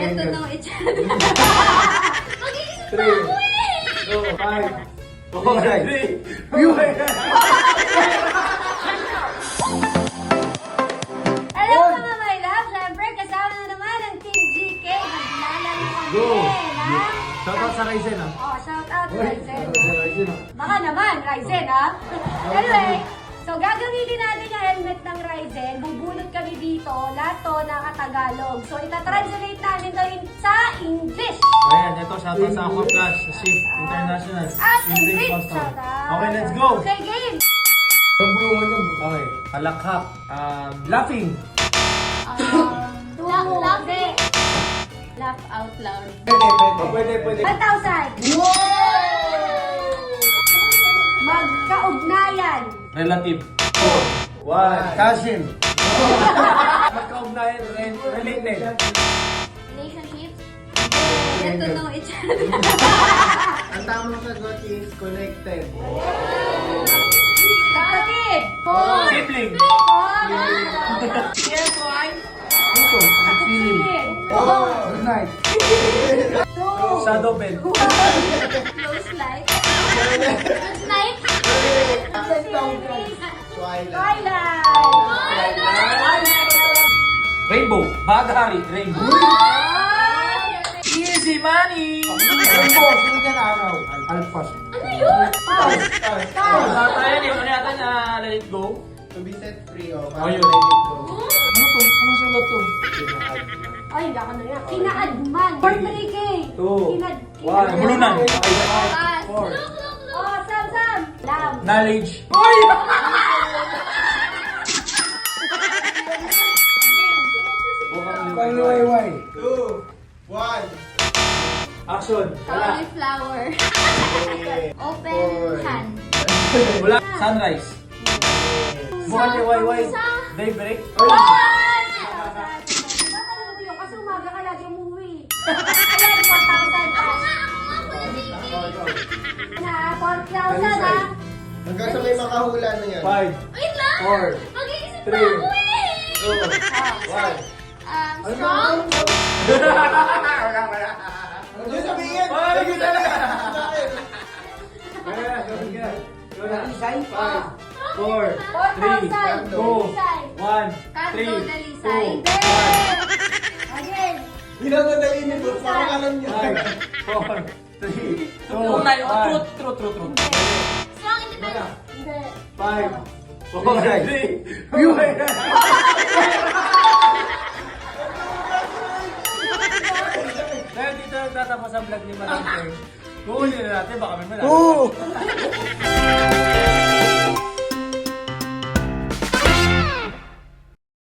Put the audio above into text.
get to know each other. Mag-iisip pa 3, ako eh! 2, 5, 4, 3, view! Hello mga my love! Siyempre, kasama na naman ang Team GK. Maglalaro kami Go! ng... Shoutout sa Ryzen, ha? Oh, shout out Uy, Ryzen. shoutout sa Ryzen, ha? Baka naman, Ryzen ha? Anyway, so gagamitin natin yung helmet ng Ryzen. Bubunot kami dito, lahat to nakatagalog. So itatranslate namin to sa English. Ayan, ito, shoutout sa Aqua Flash, sa Shift International. At English English, Custom. shout out. Okay, let's go! Okay, game! Okay, palakhak. Laughing. Laugh out loud. Pwede. 1,000. Magkaugnayan. Relative. 1. Cousin. Magkaugnayan, related. Relationships. Get to know each other. Ang tamang sagot is connected. Kapatid. Sibling. Yes, one. Feeling. Good night. Two. Shadow bed. Close light. Close light. Twilight. Twilight. Rainbow. Baghari. Rainbow. Easy money. Rainbow, sino dyan araw? Alphas. Ano yun? Pause. Pause. Tayo niyo, ano yata na let it go? To be set free, oh. Oh, yun. Let it go. Ano to? Ano sulat to? Ay, hindi ako na yan. Kinaadman. 4-3K. 2, 1. Bulunan. Pass. 4. Oh, Sam. Lam. Knowledge. Uy! Why? 2, 1. Action. Wala. Cauliflower. Open Four. hand. Wala. Sunrise. Bukan niya why? Daybreak. Kasi umaga ka lagi umuwi. Ayan, 4,000. Ako nga, na 4,000 ha. Hanggang sa may makahula na yan. 5, Wait lang! 4, Mag-iisip pa 3, ako eh! 2, 1. Strong? Ano yung sabihin? Ay, ganda na! Design pa. 4, 4,000. 2, 1, Kanto 3, Dalisay. 2, Again. Pinamadali niyo bro. Parang alam niyo. 5, 4, 3, 2, 1. True. Strong independent. Hindi. 5, 4, 3, view! Dahil dito nagtatapos ang vlog ni Madam Fair. Kukunin na natin, baka may malaki.